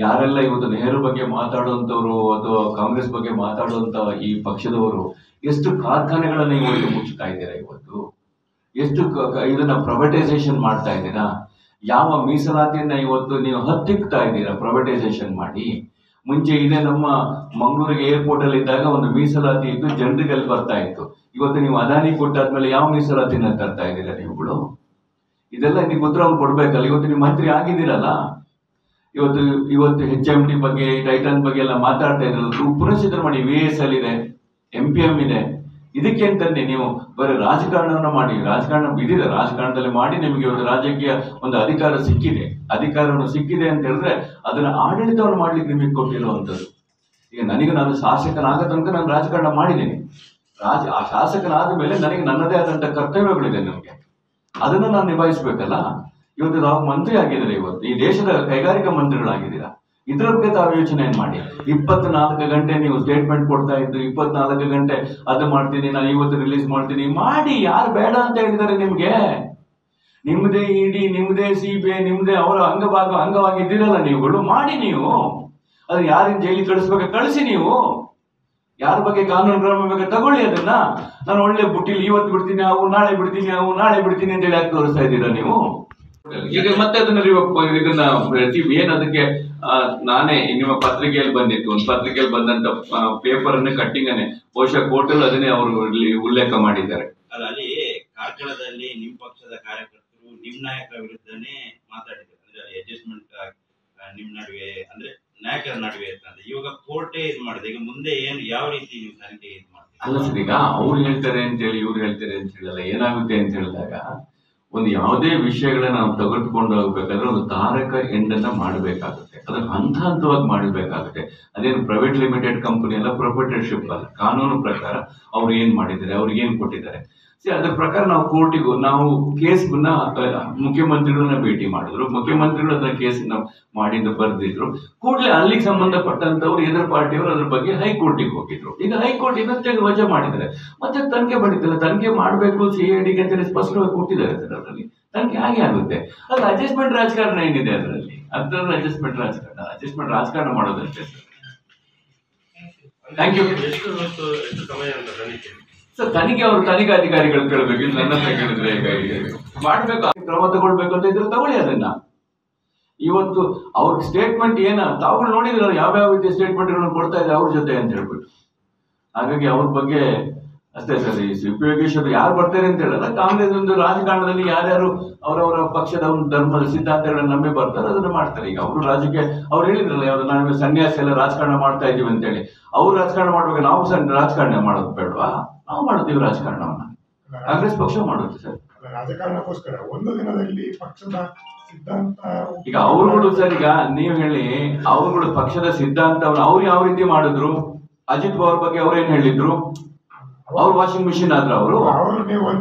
Speaker 1: ಯಾರೆಲ್ಲ ಇವತ್ತು ನೆಹರು ಬಗ್ಗೆ ಮಾತಾಡುವಂಥವ್ರು ಅಥವಾ ಕಾಂಗ್ರೆಸ್ ಬಗ್ಗೆ ಮಾತಾಡುವಂತ ಈ ಪಕ್ಷದವರು ಎಷ್ಟು ಕಾರ್ಖಾನೆಗಳನ್ನ ಇವತ್ತು ಮುಚ್ಚುತ್ತಾ ಇದ್ದೀರಾ? ಇವತ್ತು ಎಷ್ಟು ಇದನ್ನ ಪ್ರೈವೇಟೈಸೇಷನ್ ಮಾಡ್ತಾ ಇದ್ದೀರಾ? ಯಾವ ಮೀಸಲಾತಿಯನ್ನ ಇವತ್ತು ನೀವು ಹತ್ತಿಕ್ತಾ ಇದ್ದೀರಾ ಪ್ರೈವೇಟೈಸೇಷನ್ ಮಾಡಿ? ಮುಂಚೆ ಇದೇ ನಮ್ಮ ಮಂಗಳೂರಿಗೆ ಏರ್ಪೋರ್ಟ್ ಅಲ್ಲಿ ಇದ್ದಾಗ ಒಂದು ಮೀಸಲಾತಿ ಇತ್ತು, ಜನರಿಗೆ ಅಲ್ಲಿ ಬರ್ತಾ ಇತ್ತು. ಇವತ್ತು ನೀವು ಅದಾನಿ ಕೊಟ್ಟಾದ್ಮೇಲೆ ಯಾವ ಮೀಸಲಾತಿನ ತರ್ತಾ ಇದ್ದೀರಾ ನೀವುಗಳು? ಇದೆಲ್ಲ ನೀವು ಉತ್ತರ ಕೊಡ್ಬೇಕಲ್ಲ. ಇವತ್ತು ನೀವು ಮಂತ್ರಿ ಆಗಿದ್ದೀರಲ್ಲ, ಇವತ್ತು HMD ಬಗ್ಗೆ, ಟೈಟನ್ ಬಗ್ಗೆ ಎಲ್ಲ ಮಾತಾಡ್ತಾ ಇದ್ರಲ್ಲ, ಪುನಶ್ಚಿತ್ರ ಮಾಡಿ. VS ಅಲ್ಲಿ ಇದೆ, MPM ಇದೆ. ಇದಕ್ಕೆ ಅಂತಂದ್ರೆ ನೀವು ಬರೀ ರಾಜಕಾರಣವನ್ನ ಮಾಡಿ, ರಾಜಕಾರಣ ಬಿದ್ದಿದೆ, ರಾಜಕಾರಣದಲ್ಲಿ ಮಾಡಿ ನಿಮಗೆ ಒಂದು ರಾಜಕೀಯ ಒಂದು ಅಧಿಕಾರವನ್ನು ಸಿಕ್ಕಿದೆ ಅಂತ ಹೇಳಿದ್ರೆ ಅದನ್ನ ಆಡಳಿತವನ್ನು ಮಾಡ್ಲಿಕ್ಕೆ ನಿಮಗೆ ಕೊಟ್ಟಿರುವಂಥದ್ದು. ಈಗ ನಾನು ಶಾಸಕನಾಗ ತನಕ ನಾನು ರಾಜಕಾರಣ ಮಾಡಿದ್ದೀನಿ. ಆ ಶಾಸಕನಾದ ಮೇಲೆ ನನಗೆ ನನ್ನದೇ ಆದಂತ ಕರ್ತವ್ಯಗಳಿದೆ. ನಮಗೆ ಅದನ್ನ ನಾನು ನಿಭಾಯಿಸ್ಬೇಕಲ್ಲ. ಇವತ್ತು ನಾವು ಮಂತ್ರಿ ಆಗಿದ್ರೆ, ಇವತ್ತು ಈ ದೇಶದ ಕೈಗಾರಿಕಾ ಮಂತ್ರಿಗಳಾಗಿದ್ದೀರಾ. ಇದ್ರ ಬಗ್ಗೆ ತಾವು ಯೋಚನೆ ಮಾಡಿ. 24 ಗಂಟೆ ನೀವು ಸ್ಟೇಟ್ಮೆಂಟ್ ಕೊಡ್ತಾ ಇದ್ದು, 24 ಗಂಟೆ ಅದು ಮಾಡ್ತೀನಿ, ನಾನು ಇವತ್ತು ರಿಲೀಸ್ ಮಾಡ್ತೀನಿ ಮಾಡಿ. ಯಾರು ಬೇಡ ಅಂತ ಹೇಳಿದ್ದಾರೆ ನಿಮ್ಗೆ? ನಿಮ್ದೇ ED, ನಿಮ್ದೇ CBI, ನಿಮ್ದೇ ಅವರ ಅಂಗವಾಗಿದ್ದೀರಲ್ಲ ನೀವುಗಳು, ಮಾಡಿ. ನೀವು ಅದನ್ನ ಯಾರಿನ ಜೈಲಿಗೆ ಕಳಿಸಿ. ನೀವು ಯಾರ ಬಗ್ಗೆ ಕಾನೂನು ಕ್ರಮ ಬಗ್ಗೆ ತಗೊಳ್ಳಿ. ಅದನ್ನ ನಾನು ಒಳ್ಳೆ ಬುಟ್ಟಿಲಿ ಇವತ್ತು ಬಿಡ್ತೀನಿ, ನಾಳೆ ಬಿಡ್ತೀನಿ ಅಂತ ಹೇಳಿ ಯಾಕೆ ತೋರಿಸ್ತಾ ಇದ್ದೀರಾ ನೀವು? ಈಗ ಮತ್ತೆ ಅದನ್ನ ಏನ್ ಅದಕ್ಕೆ ನಾನೇ ನಿಮ್ಮ ಪತ್ರಿಕೆಯಲ್ಲಿ ಬಂದಿತ್ತು, ಒಂದು ಪತ್ರಿಕೆಯಲ್ಲಿ ಬಂದಂತ ಪೇಪರ್ ಅನ್ನ ಕಟ್ಟಿಂಗ್ ಅನ್ನೇ ಬಹುಶಃ ಕೋರ್ಟಲ್ಲಿ ಅದನ್ನೇ ಅವರು ಉಲ್ಲೇಖ ಮಾಡಿದ್ದಾರೆ.
Speaker 3: ಅಲ್ಲಿ ಕಾರ್ಕಳದಲ್ಲಿ ನಿಮ್ಮ ಪಕ್ಷದ ಕಾರ್ಯಕರ್ತರು ನಿಮ್ಮ ನಾಯಕರ ವಿರುದ್ಧನೇ ಮಾತಾಡಿದ್ದಾರೆ. ಅಂದ್ರೆ ಅಡ್ಜಸ್ಟ್ಮೆಂಟ್ ನಿಮ್ ನಡುವೆ, ಅಂದ್ರೆ ನಾಯಕರ ನಡುವೆ ಇರ್ತದೆ. ಇವಾಗ ಕೋರ್ಟೇ ಇದು ಮಾಡಿದೆ. ಈಗ ಮುಂದೆ ಯಾವ ರೀತಿ ನೀವು ತನಿಖೆ ಇದು ಮಾಡ್ತೀವಿ?
Speaker 1: ಅಲ್ಲ ಸರ್, ಈಗ ಅವ್ರು ಹೇಳ್ತಾರೆ ಅಂತೇಳಿ ಇವ್ರು ಹೇಳ್ತಾರೆ ಅಂತ ಹೇಳಲ್ಲ. ಏನಾಗುತ್ತೆ ಅಂತ ಹೇಳಿದಾಗ ಒಂದು ಯಾವುದೇ ವಿಷಯಗಳನ್ನ ನಾವು ತೆಗೆದುಕೊಂಡು ಹೋಗ್ಬೇಕಾದ್ರೆ ಒಂದು ತಾರಕ ಎಂಡನ್ನ ಮಾಡಬೇಕಾಗುತ್ತೆ. ಅದನ್ನ ಹಂತವಾಗಿ ಮಾಡಬೇಕಾಗುತ್ತೆ. ಅದೇನು ಪ್ರೈವೇಟ್ ಲಿಮಿಟೆಡ್ ಕಂಪನಿ ಅಲ್ಲ, ಪ್ರೊಪ್ರೈಟರ್ಶಿಪ್ ಅಲ್ಲ. ಕಾನೂನು ಪ್ರಕಾರ ಅವ್ರು ಏನ್ ಮಾಡಿದ್ದಾರೆ, ಅವ್ರಿಗೆ ಏನ್ ಕೊಟ್ಟಿದ್ದಾರೆ. ಅದ್ರ ಪ್ರಕಾರ ನಾವು ಕೋರ್ಟಿಗೂ ನಾವು ಕೇಸ್ನ ಮುಖ್ಯಮಂತ್ರಿಗಳನ್ನ ಭೇಟಿ ಮಾಡಿದ್ರು, ಮುಖ್ಯಮಂತ್ರಿಗಳು ಅದನ್ನ ಕೇಸನ್ನ ಮಾಡಿದ್ದು ಬರ್ದಿದ್ರು. ಕೂಡಲೇ ಅಲ್ಲಿಗೆ ಸಂಬಂಧಪಟ್ಟಂತವ್ರು ಎದುರು ಪಾರ್ಟಿಯವರು ಅದ್ರ ಬಗ್ಗೆ ಹೈಕೋರ್ಟಿಗೆ ಹೋಗಿದ್ರು. ಈಗ ಹೈಕೋರ್ಟ್ ಇನ್ನೊಂದು ವಜಾ ಮಾಡಿದ್ದಾರೆ, ಮತ್ತೆ ತನಿಖೆ ಮಾಡಿದ್ದಾರೆ. ತನಿಖೆ ಮಾಡಬೇಕು CIDಗೆ ಅಂತೇಳಿ ಸ್ಪಷ್ಟವಾಗಿ ಕೊಟ್ಟಿದ್ದಾರೆ ಸರ್. ಅದರಲ್ಲಿ ತನಿಖೆ ಹಾಗೆ ಆಗುತ್ತೆ. ಅದು ಅಡ್ಜಸ್ಟ್ಮೆಂಟ್ ರಾಜಕಾರಣ ಏನಿದೆ ಅದರಲ್ಲಿ? ಅದರಲ್ಲಿ ಅಡ್ಜಸ್ಟ್ಮೆಂಟ್ ರಾಜಕಾರಣ ಮಾಡೋದಷ್ಟೇ ಸರ್. Thank you sir. ತನಿಖೆ ಅವರು ತನಿಖಾಧಿಕಾರಿಗಳು ಕೇಳಬೇಕು, ಇಲ್ಲ ನನ್ನ ಹತ್ರ ಕೇಳಿದ್ರೆ ಮಾಡ್ಬೇಕು, ಕ್ರಮ ತಗೊಳ್ಬೇಕು ಅಂತ ಇದ್ರೆ ತಗೊಳ್ಳಿ ಅದನ್ನ. ಇವತ್ತು ಅವ್ರ ಸ್ಟೇಟ್ಮೆಂಟ್ ತಾವುಗಳು ನೋಡಿದ್ರೆ ಯಾವ್ಯಾವ ರೀತಿಯ ಸ್ಟೇಟ್ಮೆಂಟ್ಗಳನ್ನು ಕೊಡ್ತಾ ಇದೆ ಅವ್ರ ಜೊತೆ ಅಂತ ಹೇಳ್ಬಿಟ್ಟು. ಹಾಗಾಗಿ ಅವ್ರ ಬಗ್ಗೆ ಅಷ್ಟೇ ಸರ್. ಈ ಉಪಯೋಗಿಸೋದು ಯಾರು ಬರ್ತಾರೆ ಅಂತ ಹೇಳಲ್ಲ, ಕಾಂಗ್ರೆಸ್ ಒಂದು ರಾಜಕಾರಣದಲ್ಲಿ ಯಾರ್ಯಾರು ಅವರವರ ಪಕ್ಷದ ಒಂದು ಧರ್ಮದ ಸಿದ್ಧಾಂತಗಳನ್ನ ನಂಬಿ ಬರ್ತಾರೆ ಅದನ್ನ ಮಾಡ್ತಾರೆ. ಈಗ ಅವರು ರಾಜಕೀಯ ಅವ್ರು ಹೇಳಿದ್ರಲ್ಲ, ಯಾವ್ದು ನಾವು ಸನ್ಯಾಸಿ ಎಲ್ಲ ರಾಜಕಾರಣ ಮಾಡ್ತಾ ಇದೀವಿ ಅಂತೇಳಿ. ಅವ್ರು ರಾಜಕಾರಣ ಮಾಡ್ಬೇಕು, ನಾವು ರಾಜಕಾರಣ ಮಾಡೋದು ಬೇಡವಾ? ನಾವು ಮಾಡ್ತೀವಿ ರಾಜಕಾರಣವನ್ನ, ಕಾಂಗ್ರೆಸ್ ಪಕ್ಷ ಮಾಡುತ್ತೆ ಸರ್
Speaker 4: ರಾಜಕಾರಣಕ್ಕೋಸ್ಕರ ಒಂದು ದಿನದಲ್ಲಿ ಪಕ್ಷದ ಸಿದ್ಧಾಂತ.
Speaker 1: ಈಗ ಅವ್ರುಗಳು ಸರ್, ಈಗ ನೀವು ಹೇಳಿ ಅವ್ರುಗಳು ಪಕ್ಷದ ಸಿದ್ಧಾಂತವನ್ನು ಅವ್ರು ಯಾವ ರೀತಿ ಮಾಡಿದ್ರು? ಅಜಿತ್ ಪವಾರ್ ಬಗ್ಗೆ ಅವ್ರೇನ್ ಹೇಳಿದ್ರು? ಅವ್ರು ವಾಷಿಂಗ್ ಮಿಷಿನ್ ಆದ್ರ ಅವರು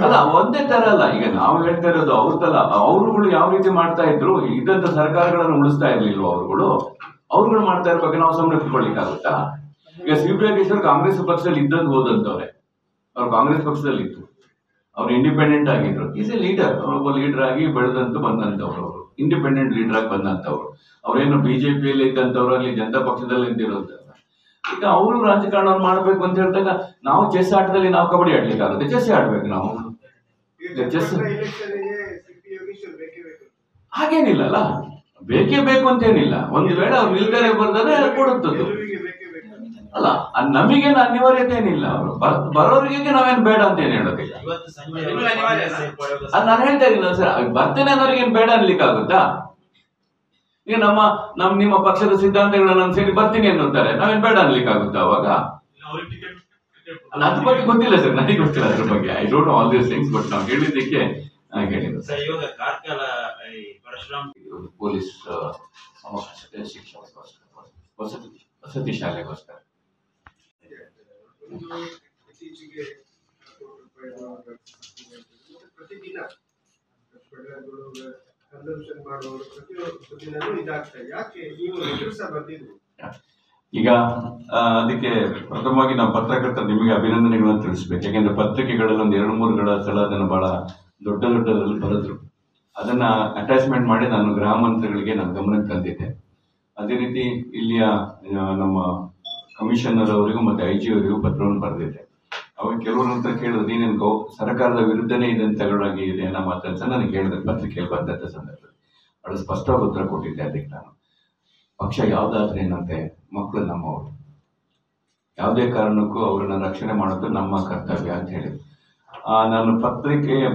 Speaker 1: ಅಲ್ಲ, ಒಂದೇ ತರ ಅಲ್ಲ. ಈಗ ನಾವು ಹೇಳ್ತಾ ಇರೋದು ಅವ್ರದಲ್ಲ, ಅವ್ರುಗಳು ಯಾವ ರೀತಿ ಮಾಡ್ತಾ ಇದ್ರು, ಇದ್ದಂತ ಸರ್ಕಾರಗಳನ್ನು ಉಳಿಸ್ತಾ ಇರ್ಲಿಲ್ವ ಅವ್ರುಗಳು ಮಾಡ್ತಾ ಇರೋ ಬಗ್ಗೆ ನಾವು ಸುಮ್ಮನೆ ಕುತ್ಕೊಳ್ಳಿಕ್ಕಾಗುತ್ತಾ? ಈಗ ಶ್ರೀಪ್ರಕಾಶ್ ಕಾಂಗ್ರೆಸ್ ಪಕ್ಷದಲ್ಲಿ ಇದ್ದಂತ ಹೋದಂತವ್ರೆ, ಅವ್ರು ಕಾಂಗ್ರೆಸ್ ಪಕ್ಷದಲ್ಲಿ ಇತ್ತು, ಅವ್ರು ಇಂಡಿಪೆಂಡೆಂಟ್ ಆಗಿದ್ರು. ಈಸ್ ಎ ಲೀಡರ್, ಒಬ್ಬ ಲೀಡರ್ ಆಗಿ ಬೆಳೆದಂತೂ ಬಂದಂತವ್ರು, ಅವರು ಇಂಡಿಪೆಂಡೆಂಟ್ ಲೀಡರ್ ಆಗಿ ಬಂದಂತವ್ರು. ಅವ್ರೇನು ಬಿಜೆಪಿಯಲ್ಲಿ ಇದ್ದಂತವ್ರು ಅಲ್ಲಿ ಜನತಾ ಪಕ್ಷದಲ್ಲಿ ಇದ್ದಿರೋದು. ಈಗ ಅವರು ರಾಜಕಾರಣವನ್ನು ಮಾಡ್ಬೇಕು ಅಂತ ಹೇಳಿದಾಗ ನಾವು ಚೆಸ್ ಆಟದಲ್ಲಿ ನಾವು ಕಬಡ್ಡಿ ಆಡ್ಲಿಕ್ಕಾಗುತ್ತೆ, ಚೆಸ್ ಆಡ್ಬೇಕು ನಾವು. ಚೆಸ್ ಹಾಗೇನಿಲ್ಲ, ಬೇಕೇ ಬೇಕು ಅಂತೇನಿಲ್ಲ. ಒಂದು ವೇಳೆ ಅವ್ರು ನಿಲ್ತಾರೆ ಬರ್ತಾರೆ ಕೊಡುತ್ತದ್ದು ಅಲ್ಲ, ನಮಗೇನು ಅನಿವಾರ್ಯತೆ ಏನಿಲ್ಲ. ಅವರು ಬರೋರಿಗೆ ನಾವೇನು ಬೇಡ ಅಂತ ಏನ್ ಹೇಳೋದಿಲ್ಲ. ಅದು ನಾನು ಹೇಳ್ತಾ ಇದ್ದೀನಿ ಸರ್, ಬರ್ತೇನೆ ಅನ್ನೋರಿಗೇನು ಬೇಡ ಅನ್ಲಿಕ್ಕಾಗುತ್ತಾ? ಈಗ ನಿಮ್ಮ ಪಕ್ಷದ ಸಿದ್ಧಾಂತಗಳನ್ನ ಸೇರಿ ಬರ್ತೀನಿ ಅನ್ನುತ್ತಾರೆ, ನಾವೇನ್ ಬೇಡ ಅನ್ಲಿಕ್ಕಾಗುತ್ತಾ ಅವಾಗ? ಅದ್ರ ಬಗ್ಗೆ ಗೊತ್ತಿಲ್ಲ ಸರ್, ನನಗೆ ಗೊತ್ತಿಲ್ಲ ಅದ್ರ ಬಗ್ಗೆ. I don't know all these things, but ನಾವು ಹೇಳಿದ್ದಕ್ಕೆ ಹೇಳಿದ್ದು. ಪೊಲೀಸ್ ವಸತಿ ಶಾಲೆಗೋಸ್ಕರ
Speaker 4: ಪ್ರತಿದಿನ ಕನ್ಸಂಪ್ಷನ್ ಮಾಡುವವರು ಪ್ರತಿಯೊಂದು ಇದಾಗ್ತದೆ. ಯಾಕೆ ನೀವು ಕೆಲಸ ಬಂದಿದ್ರು?
Speaker 1: ಈಗ ಅದಕ್ಕೆ ಪ್ರಥಮವಾಗಿ ನಾವು ಪತ್ರಕರ್ತರು ನಿಮಗೆ ಅಭಿನಂದನೆಗಳನ್ನು ತಿಳಿಸ್ಬೇಕು. ಯಾಕೆಂದ್ರೆ ಪತ್ರಿಕೆಗಳಲ್ಲಿ ಒಂದು 2-3 ಸಲ ಅದನ್ನು ಬಹಳ ದೊಡ್ಡದಲ್ಲಿ ಬರೆದ್ರು. ಅದನ್ನ ಅಟ್ಯಾಚ್ಮೆಂಟ್ ಮಾಡಿ ನಾನು ಗೃಹ ಮಂತ್ರಿಗಳಿಗೆ ನಾನು ಗಮನಕ್ಕೆ ತಂದಿದ್ದೆ. ಅದೇ ರೀತಿ ಇಲ್ಲಿಯ ನಮ್ಮ ಕಮಿಷನರ್ ಅವರಿಗೂ ಮತ್ತೆ IG ಅವರಿಗೂ ಪತ್ರವನ್ನು ಬರೆದಿದ್ದೆ. ಅವಾಗ ಕೆಲವರು ಅಂತ ಕೇಳಿದ್ರು, ನೀನೇನು ಸರ್ಕಾರದ ವಿರುದ್ಧನೇ ಇದನ್ನು ತಗೊಳ್ಳಾಗಿ ಇದೆ ಅನ್ನೋ ಮಾತನ್ನು ನನಗೆ ಹೇಳಿದ್ರೆ ಪತ್ರಿಕೆಯಲ್ಲಿ ಬಂದಂಥ ಸಂದರ್ಭದಲ್ಲಿ ಬಹಳ ಸ್ಪಷ್ಟವಾಗಿ ಉತ್ತರ ಕೊಟ್ಟಿದ್ದೆ. ಅದಕ್ಕೆ ನಾನು ಪಕ್ಷ ಯಾವ್ದಾದ್ರೆ ಏನಂತೆ, ಮಕ್ಕಳು ನಮ್ಮವರು, ಯಾವುದೇ ಕಾರಣಕ್ಕೂ ಅವರನ್ನ ರಕ್ಷಣೆ ಮಾಡೋದು ನಮ್ಮ ಕರ್ತವ್ಯ ಅಂತ ಹೇಳಿ ನಾನು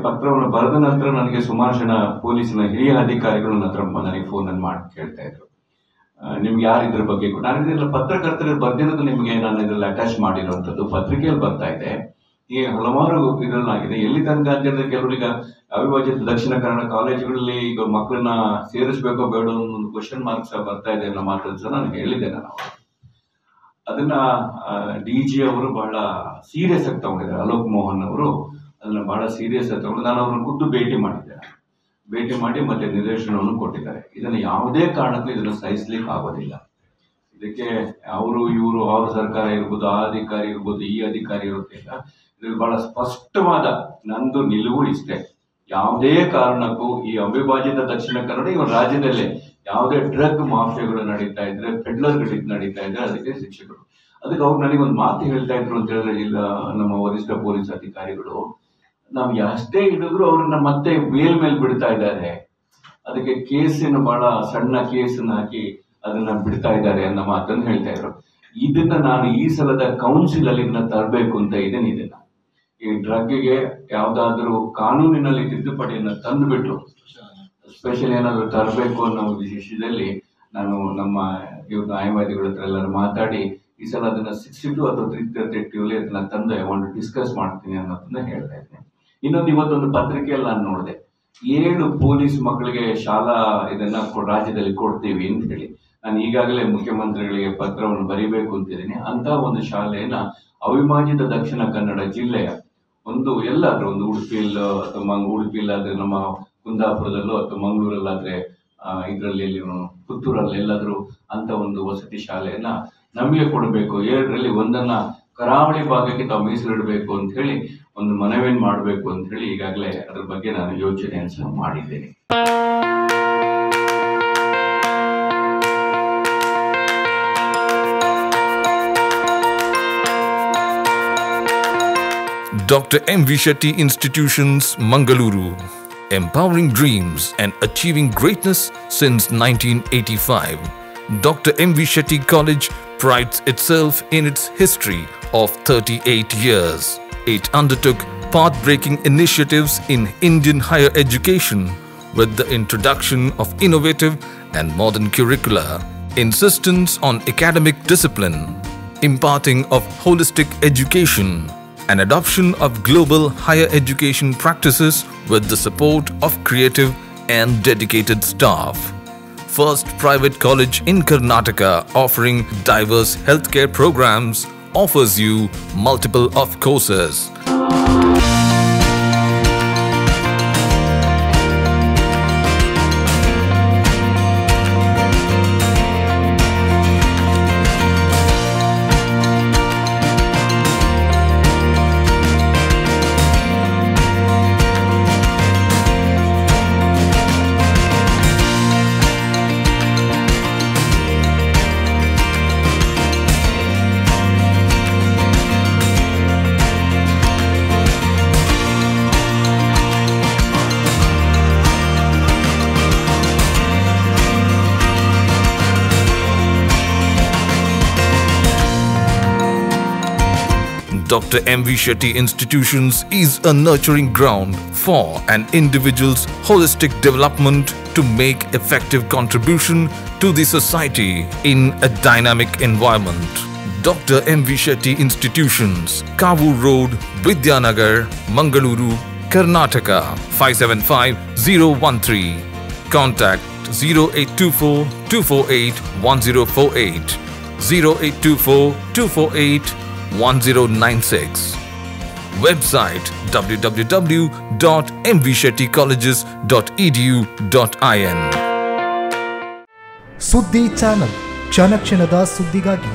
Speaker 1: ಪತ್ರವನ್ನು ಬರೆದ ನಂತರ ನನಗೆ ಸುಮಾರು ಜನ ಪೊಲೀಸಿನ ಹಿರಿಯ ಅಧಿಕಾರಿಗಳು ನನಗೆ ಫೋನಲ್ಲಿ ಮಾಡಿ ಕೇಳ್ತಾ ಇದ್ರು, ನಿಮ್ಗೆ ಯಾರು ಇದ್ರ ಬಗ್ಗೆ ನಾನು ಇದೆಲ್ಲ ಪತ್ರಕರ್ತರು ಬರ್ದಿರೋದು ನಿಮಗೆ ನಾನು ಇದರಲ್ಲಿ ಅಟ್ಯಾಚ್ ಮಾಡಿರುವಂಥದ್ದು ಪತ್ರಿಕೆಯಲ್ಲಿ ಬರ್ತಾ ಇದೆ. ಈ ಹಲವಾರು ಇದರಲ್ಲಾಗಿದೆ. ಎಲ್ಲಿ ತನಕ ಅಂತಂದ್ರೆ ಕೆಲವರಿಗೆ ಅವಿಭಜಿತ ದಕ್ಷಿಣ ಕನ್ನಡ ಕಾಲೇಜುಗಳಲ್ಲಿ ಈಗ ಮಕ್ಕಳನ್ನ ಸೇರಿಸ್ಬೇಕೋ ಬೇಡ ಒಂದು ಕ್ವಶನ್ ಮಾರ್ಕ್ಸ್ ಬರ್ತಾ ಇದೆ ಅನ್ನೋ ಮಾತನ್ನು ನನಗೆ ಹೇಳಿದ್ದೆ. ನಾನು ಅದನ್ನ DG ಅವರು ಬಹಳ ಸೀರಿಯಸ್ ಆಗಿ ತಗೊಂಡಿದ್ದಾರೆ. ಅಲೋಕ್ ಮೋಹನ್ ಅವರು ಅದನ್ನ ಬಹಳ ಸೀರಿಯಸ್ ಆಗಿ ತಗೊಂಡು ನಾನು ಅವ್ರನ್ನ ಖುದ್ದು ಭೇಟಿ ಮಾಡಿ ಮತ್ತೆ ನಿರ್ದೇಶನವನ್ನು ಕೊಟ್ಟಿದ್ದಾರೆ. ಇದನ್ನು ಯಾವುದೇ ಕಾರಣಕ್ಕೂ ಇದನ್ನು ಸಹಿಸ್ಲಿಕ್ಕೆ ಆಗೋದಿಲ್ಲ. ಇದಕ್ಕೆ ಇವರು ಅವ್ರ ಸರ್ಕಾರ ಇರ್ಬೋದು, ಆ ಅಧಿಕಾರಿ ಇರ್ಬೋದು, ಈ ಅಧಿಕಾರಿ ಇರೋದಿಲ್ಲ. ಇದ್ರಲ್ಲಿ ಬಹಳ ಸ್ಪಷ್ಟವಾದ ನಂದು ನಿಲುವು ಇಷ್ಟೇ, ಯಾವುದೇ ಕಾರಣಕ್ಕೂ ಈ ಅವಿಭಾಜಿತ ದಕ್ಷಿಣ ಕನ್ನಡ ಇವ ರಾಜ್ಯದಲ್ಲೇ ಯಾವುದೇ ಡ್ರಗ್ ಮಾಫಿಯಾಗಳು ನಡೀತಾ ಇದ್ರೆ, ಪೆಡ್ಲರ್ಗಳು ನಡೀತಾ ಇದ್ರೆ ಅದಕ್ಕೆ ಶಿಕ್ಷೆಗಳು. ಅದಕ್ಕೆ ಅವ್ರು ನನಗೊಂದು ಮಾತು ಹೇಳ್ತಾ ಇದ್ರು ಅಂತ ಹೇಳಿದ್ರೆ, ಇಲ್ಲ ನಮ್ಮ ವರಿಷ್ಠ ಪೊಲೀಸ್ ಅಧಿಕಾರಿಗಳು ನಾವು ಎಷ್ಟೇ ಹಿಡಿದ್ರು ಅವ್ರನ್ನ ಮತ್ತೆ ಮೇಲೆ ಬಿಡ್ತಾ ಇದ್ದಾರೆ, ಅದಕ್ಕೆ ಕೇಸಿನ ಬಹಳ ಸಣ್ಣ ಕೇಸನ್ನ ಹಾಕಿ ಅದನ್ನ ಬಿಡ್ತಾ ಇದ್ದಾರೆ ಅನ್ನೋ ಮಾತನ್ನು ಹೇಳ್ತಾ ಇದ್ರು. ಇದನ್ನ ನಾನು ಈ ಸಲದ ಕೌನ್ಸಿಲ್ ಅಲ್ಲಿ ಇದನ್ನ ತರಬೇಕು ಅಂತ ಇದ್ದೇನೆ. ಇದನ್ನ ಈ ಡ್ರಗ್ಗೆ ಯಾವ್ದಾದ್ರು ಕಾನೂನಿನಲ್ಲಿ ತಿದ್ದುಪಡಿಯನ್ನ ತಂದುಬಿಟ್ಟು ಸ್ಪೆಷಲ್ ಏನಾದ್ರು ತರಬೇಕು ಅನ್ನೋ ವಿಷಯದಲ್ಲಿ ನಾನು ನಮ್ಮ ಇವ್ರ ನ್ಯಾಯವಾದಿಗಳ ಹತ್ರ ಎಲ್ಲರೂ ಮಾತಾಡಿ ಈ ಸಲ ಅದನ್ನ 62 ಅಥವಾ 330 ಅದನ್ನ ತಂದು ಒಂದು ಡಿಸ್ಕಸ್ ಮಾಡ್ತೀನಿ ಅನ್ನೋದನ್ನ ಹೇಳ್ತಾ ಇದ್ದೀನಿ. ಇನ್ನೊಂದು ಇವತ್ತೊಂದು ಪತ್ರಿಕೆಯಲ್ಲಿ ನಾನು ನೋಡಿದೆ, 7 ಪೊಲೀಸ್ ಮಕ್ಕಳಿಗೆ ಶಾಲಾ ಇದನ್ನ ರಾಜ್ಯದಲ್ಲಿ ಕೊಡ್ತೀವಿ ಅಂತ ಹೇಳಿ. ನಾನು ಈಗಾಗಲೇ ಮುಖ್ಯಮಂತ್ರಿಗಳಿಗೆ ಪತ್ರವನ್ನು ಬರೀಬೇಕು ಅಂತಿದ್ದೀನಿ. ಅಂತ ಒಂದು ಶಾಲೆಯನ್ನ ಅವಿಭಾಜಿತ ದಕ್ಷಿಣ ಕನ್ನಡ ಜಿಲ್ಲೆಯ ಒಂದು ಎಲ್ಲಾದ್ರೂ ಒಂದು ಉಡುಪಿಯಲ್ಲೋ ಅಥವಾ ಉಡುಪಿಯಲ್ಲಾದ್ರೆ ನಮ್ಮ ಕುಂದಾಪುರದಲ್ಲೋ ಅಥವಾ ಮಂಗಳೂರಲ್ಲಾದ್ರೆ ಇದರಲ್ಲಿ ಪುತ್ತೂರಲ್ಲಿ ಎಲ್ಲಾದ್ರೂ ಅಂತ ಒಂದು ವಸತಿ ಶಾಲೆಯನ್ನ ನಮಗೆ ಕೊಡಬೇಕು. 7ರಲ್ಲಿ ಒಂದನ್ನ ಕರಾವಳಿ ಭಾಗಕ್ಕೆ ತಾವು ಮೀಸಲಿಡಬೇಕು ಅಂತ ಹೇಳಿ ಒಂದು ಮನವಿಯನ್ನು ಮಾಡಬೇಕು ಅಂತ ಹೇಳಿ ಈಗಾಗಲೇ ಅದ್ರ ಬಗ್ಗೆ ನಾನು ಯೋಚನೆಯನ್ನು ಸಹ ಮಾಡಿದ್ದೇನೆ.
Speaker 5: Dr. M.V. Shetty Institutions, Mangalore, empowering dreams and achieving greatness since 1985. Dr. M.V. Shetty College prides itself in its history of 38 years. It undertook path-breaking initiatives in Indian higher education with the introduction of innovative and modern curricula, insistence on academic discipline, imparting of holistic education, and adoption of global higher education practices with the support of creative and dedicated staff. First private college in Karnataka offering diverse healthcare programs, offers you multiple of courses. Dr. M.V. Shetty Institutions is a nurturing ground for an individual's holistic development to make effective contribution to the society in a dynamic environment. Dr. M.V. Shetty Institutions, Kavu Road, Vidyanagar, Mangalore, Karnataka 575013. Contact 0824 248 1048, 0824 248 1096. Website www.mvshettycolleges.edu.in.
Speaker 6: ಸುದ್ದಿ ಚಾನಲ್ ಕ್ಷಣ ಕ್ಷಣದ ಸುದ್ದಿಗಾಗಿ